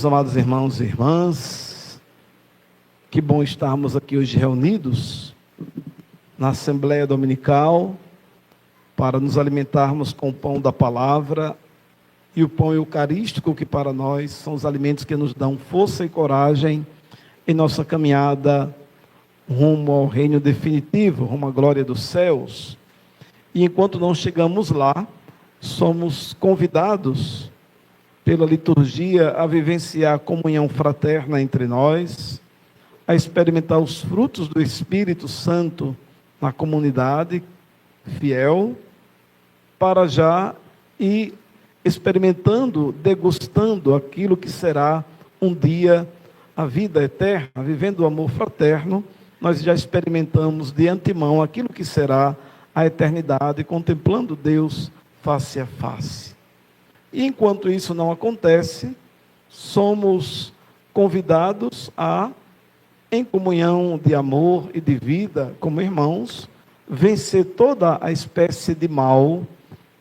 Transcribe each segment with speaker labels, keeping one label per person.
Speaker 1: Meus amados irmãos e irmãs, que bom estarmos aqui hoje reunidos na Assembleia Dominical para nos alimentarmos com o pão da palavra e o pão eucarístico, que para nós são os alimentos que nos dão força e coragem em nossa caminhada rumo ao reino definitivo, rumo à glória dos céus. E enquanto não chegamos lá, somos convidados pela liturgia a vivenciar a comunhão fraterna entre nós, a experimentar os frutos do Espírito Santo na comunidade fiel, para já ir experimentando, degustando aquilo que será um dia a vida eterna, vivendo o amor fraterno. Nós já experimentamos de antemão aquilo que será a eternidade, contemplando Deus face a face. E enquanto isso não acontece, somos convidados a, em comunhão de amor e de vida, como irmãos, vencer toda a espécie de mal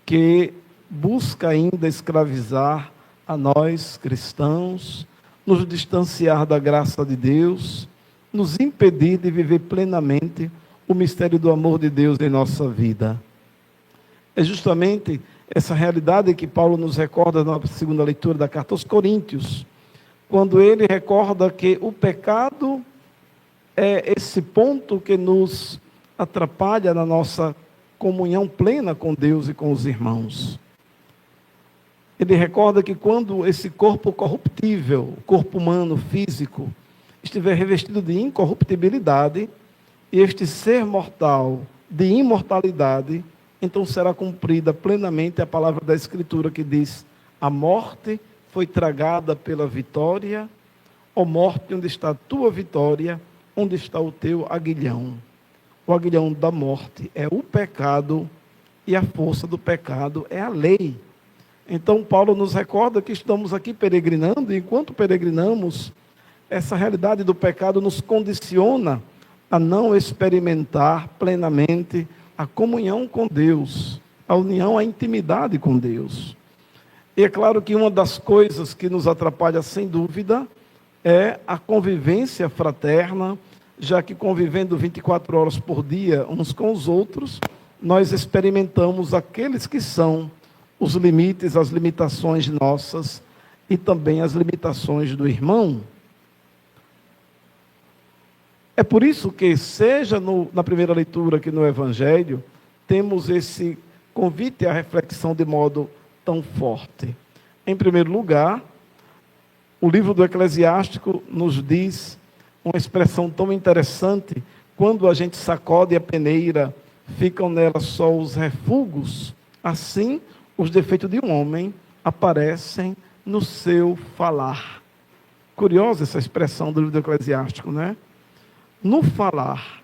Speaker 1: que busca ainda escravizar a nós cristãos, nos distanciar da graça de Deus, nos impedir de viver plenamente o mistério do amor de Deus em nossa vida. É justamente essa realidade que Paulo nos recorda na segunda leitura da carta aos Coríntios, quando ele recorda que o pecado é esse ponto que nos atrapalha na nossa comunhão plena com Deus e com os irmãos. Ele recorda que quando esse corpo corruptível, o corpo humano, físico, estiver revestido de incorruptibilidade, e este ser mortal de imortalidade, então será cumprida plenamente a palavra da Escritura que diz: a morte foi tragada pela vitória. Ó morte, onde está a tua vitória? Onde está o teu aguilhão? O aguilhão da morte é o pecado, e a força do pecado é a lei. Então Paulo nos recorda que estamos aqui peregrinando, e enquanto peregrinamos, essa realidade do pecado nos condiciona a não experimentar plenamente a comunhão com Deus, a união, a intimidade com Deus. E é claro que uma das coisas que nos atrapalha, sem dúvida, é a convivência fraterna, já que convivendo 24 horas por dia uns com os outros, nós experimentamos aqueles que são os limites, as limitações nossas e também as limitações do irmão. É por isso que, seja na primeira leitura que no Evangelho, temos esse convite à reflexão de modo tão forte. Em primeiro lugar, o livro do Eclesiástico nos diz uma expressão tão interessante: quando a gente sacode a peneira, ficam nela só os refugos, assim os defeitos de um homem aparecem no seu falar. Curiosa essa expressão do livro do Eclesiástico, não é? No falar,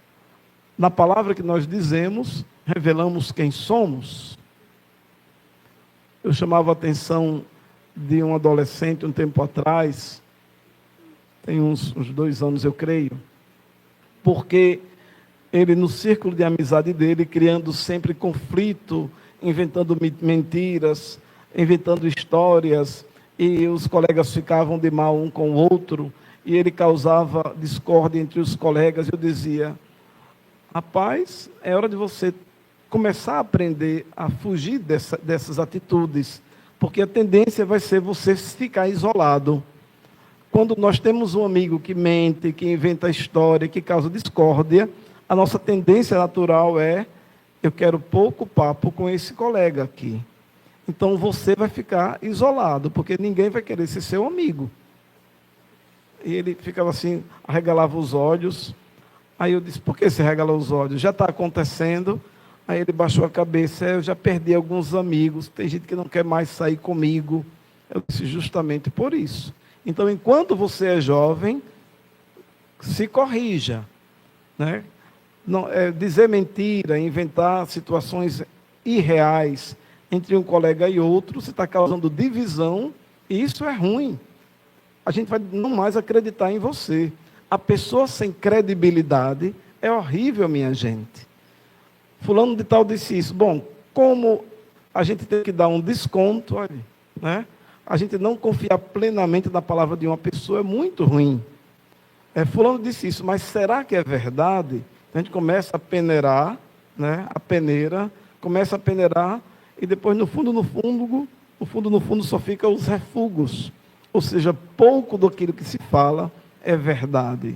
Speaker 1: na palavra que nós dizemos, revelamos quem somos. Eu chamava a atenção de um adolescente um tempo atrás, tem uns 2 anos eu creio, porque ele, no círculo de amizade dele, criando sempre conflito, inventando mentiras, inventando histórias, e os colegas ficavam de mal um com o outro, e ele causava discórdia entre os colegas. Eu dizia: rapaz, é hora de você começar a aprender a fugir dessas atitudes, porque a tendência vai ser você ficar isolado. Quando nós temos um amigo que mente, que inventa história, que causa discórdia, a nossa tendência natural é: eu quero pouco papo com esse colega aqui. Então você vai ficar isolado, porque ninguém vai querer ser seu amigo. E ele ficava assim, arregalava os olhos. Aí eu disse: por que você arregalou os olhos? Já está acontecendo. Aí ele baixou a cabeça: eu já perdi alguns amigos, tem gente que não quer mais sair comigo. Eu disse: justamente por isso. Então, enquanto você é jovem, se corrija, né? Não, dizer mentira, inventar situações irreais entre um colega e outro, você está causando divisão, e isso é ruim. A gente vai não mais acreditar em você. A pessoa sem credibilidade é horrível, minha gente. Fulano de tal disse isso. Bom, como a gente tem que dar um desconto, olha, né? A gente não confiar plenamente na palavra de uma pessoa é muito ruim. Fulano disse isso, mas será que é verdade? A gente começa a peneirar, né? A peneira, começa a peneirar, e depois no fundo só fica os refugos. Ou seja, pouco daquilo que se fala é verdade.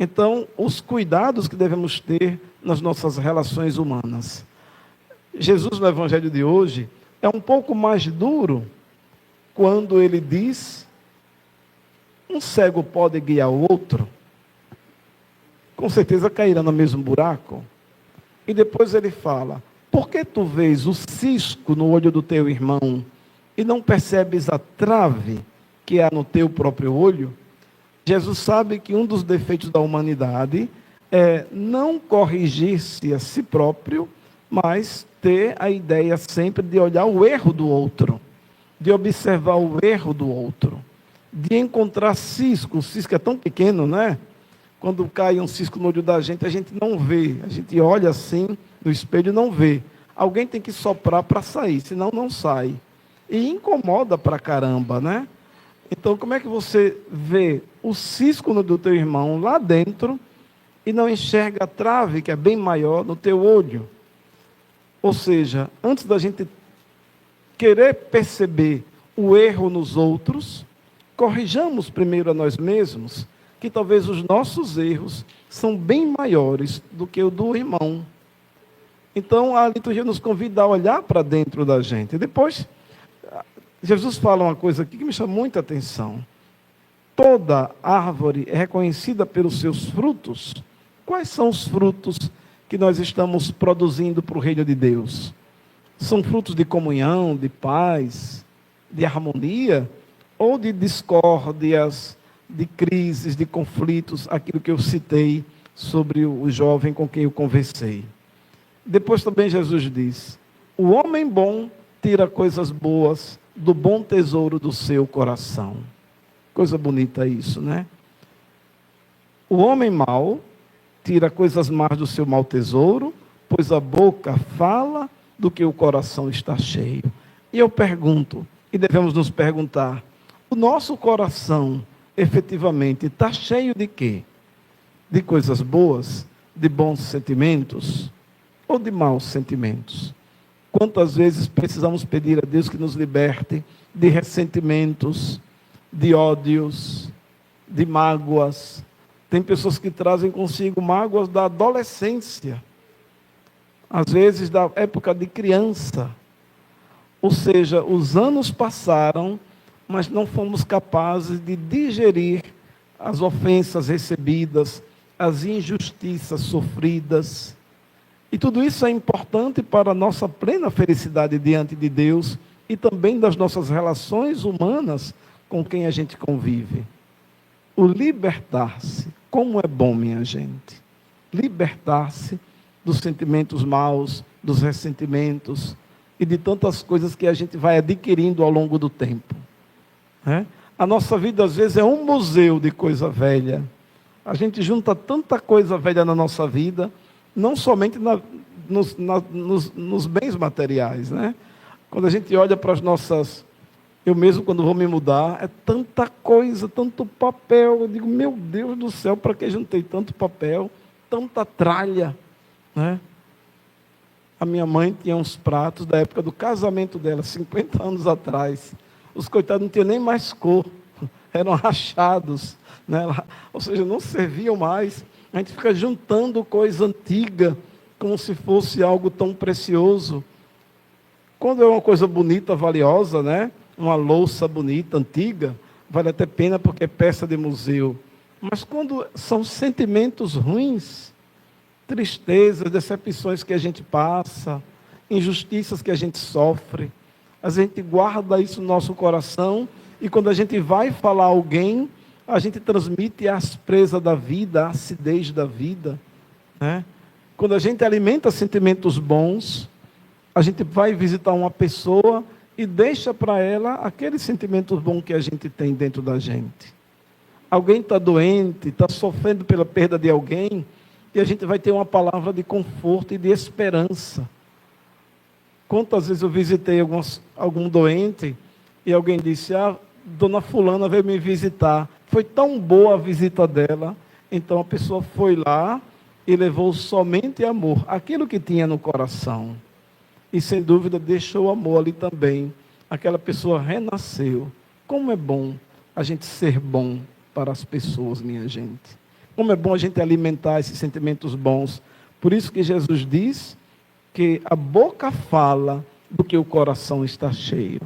Speaker 1: Então, os cuidados que devemos ter nas nossas relações humanas. Jesus, no Evangelho de hoje, é um pouco mais duro quando ele diz: um cego pode guiar o outro? Com certeza cairá no mesmo buraco. E depois ele fala: por que tu vês o cisco no olho do teu irmão e não percebes a trave que há no teu próprio olho? Jesus sabe que um dos defeitos da humanidade é não corrigir-se a si próprio, mas ter a ideia sempre de olhar o erro do outro, de observar o erro do outro, de encontrar cisco. O cisco é tão pequeno, né? Quando cai um cisco no olho da gente, a gente não vê. A gente olha assim no espelho e não vê. Alguém tem que soprar para sair, senão não sai. E incomoda pra caramba, né? Então, como é que você vê o cisco do teu irmão lá dentro e não enxerga a trave, que é bem maior, no teu olho? Ou seja, antes da gente querer perceber o erro nos outros, corrijamos primeiro a nós mesmos, que talvez os nossos erros são bem maiores do que o do irmão. Então, a liturgia nos convida a olhar para dentro da gente. E depois, Jesus fala uma coisa aqui que me chama muita atenção. Toda árvore é reconhecida pelos seus frutos. Quais são os frutos que nós estamos produzindo para o reino de Deus? São frutos de comunhão, de paz, de harmonia, ou de discórdias, de crises, de conflitos, aquilo que eu citei sobre o jovem com quem eu conversei. Depois também Jesus diz: o homem bom tira coisas boas do bom tesouro do seu coração. Coisa bonita isso, né? O homem mau tira coisas más do seu mau tesouro, pois a boca fala do que o coração está cheio. E eu pergunto, e devemos nos perguntar: o nosso coração efetivamente está cheio de quê? De coisas boas, de bons sentimentos ou de maus sentimentos? Quantas vezes precisamos pedir a Deus que nos liberte de ressentimentos, de ódios, de mágoas? Tem pessoas que trazem consigo mágoas da adolescência, às vezes da época de criança. Ou seja, os anos passaram, mas não fomos capazes de digerir as ofensas recebidas, as injustiças sofridas. E tudo isso é importante para a nossa plena felicidade diante de Deus e também das nossas relações humanas com quem a gente convive. O libertar-se, como é bom, minha gente. Libertar-se dos sentimentos maus, dos ressentimentos e de tantas coisas que a gente vai adquirindo ao longo do tempo. A nossa vida, às vezes, é um museu de coisa velha. A gente junta tanta coisa velha na nossa vida, não somente nos bens materiais, né? Quando a gente olha para as nossas... Eu mesmo, quando vou me mudar, é tanta coisa, tanto papel. Eu digo, meu Deus do céu, para que juntei tanto papel, tanta tralha, né? A minha mãe tinha uns pratos da época do casamento dela, 50 anos atrás. Os coitados não tinham nem mais cor, eram rachados, né? Ou seja, não serviam mais. A gente fica juntando coisa antiga, como se fosse algo tão precioso. Quando é uma coisa bonita, valiosa, né? Uma louça bonita, antiga, vale até pena porque é peça de museu. Mas quando são sentimentos ruins, tristezas, decepções que a gente passa, injustiças que a gente sofre, a gente guarda isso no nosso coração e quando a gente vai falar a alguém, a gente transmite a aspreza da vida, a acidez da vida, né? Quando a gente alimenta sentimentos bons, a gente vai visitar uma pessoa e deixa para ela aquele sentimento bom que a gente tem dentro da gente. Alguém está doente, está sofrendo pela perda de alguém, e a gente vai ter uma palavra de conforto e de esperança. Quantas vezes eu visitei algum doente, e alguém disse: dona fulana veio me visitar, foi tão boa a visita dela, então a pessoa foi lá e levou somente amor, aquilo que tinha no coração, e sem dúvida deixou o amor ali também, aquela pessoa renasceu. Como é bom a gente ser bom para as pessoas, minha gente. Como é bom a gente alimentar esses sentimentos bons. Por isso que Jesus diz que a boca fala do que o coração está cheio.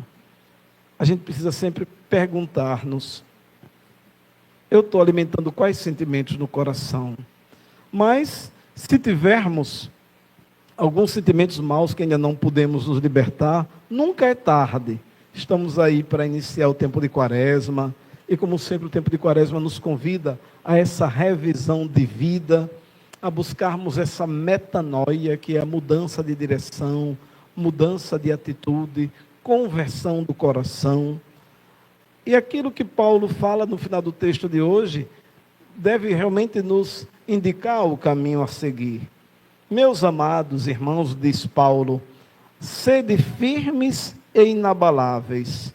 Speaker 1: A gente precisa sempre perguntar-nos: eu estou alimentando quais sentimentos no coração? Mas, se tivermos alguns sentimentos maus que ainda não podemos nos libertar, nunca é tarde. Estamos aí para iniciar o tempo de Quaresma, e como sempre o tempo de Quaresma nos convida a essa revisão de vida, a buscarmos essa metanoia, que é a mudança de direção, mudança de atitude, conversão do coração. E aquilo que Paulo fala no final do texto de hoje, deve realmente nos indicar o caminho a seguir. Meus amados irmãos, diz Paulo, sede firmes e inabaláveis,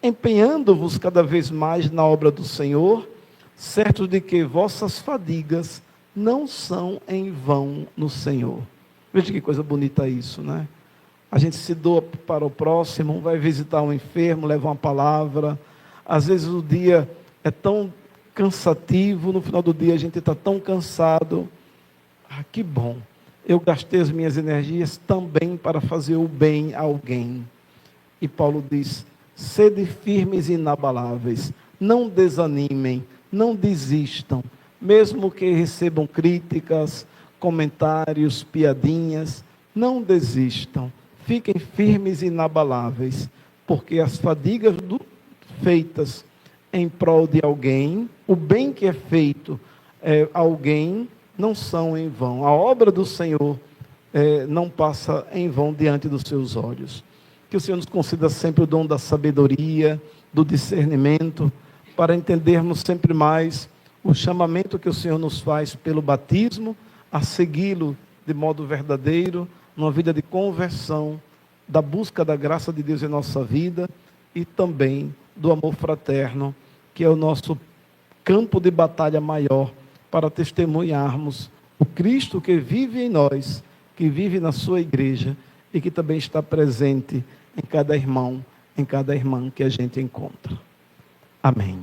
Speaker 1: empenhando-vos cada vez mais na obra do Senhor, certos de que vossas fadigas não são em vão no Senhor. Veja que coisa bonita isso, né? A gente se doa para o próximo, vai visitar um enfermo, leva uma palavra. Às vezes o dia é tão cansativo, no final do dia a gente está tão cansado. Que bom, eu gastei as minhas energias também para fazer o bem a alguém. E Paulo diz: sede firmes e inabaláveis, não desanimem, não desistam, mesmo que recebam críticas, comentários, piadinhas, não desistam, fiquem firmes e inabaláveis, porque as fadigas feitas em prol de alguém, o bem que é feito a alguém, não são em vão. A obra do Senhor não passa em vão diante dos seus olhos. Que o Senhor nos conceda sempre o dom da sabedoria, do discernimento, para entendermos sempre mais o chamamento que o Senhor nos faz pelo batismo, a segui-lo de modo verdadeiro, numa vida de conversão, da busca da graça de Deus em nossa vida e também do amor fraterno, que é o nosso campo de batalha maior para testemunharmos o Cristo que vive em nós, que vive na sua igreja e que também está presente em cada irmão, em cada irmã que a gente encontra. Amém.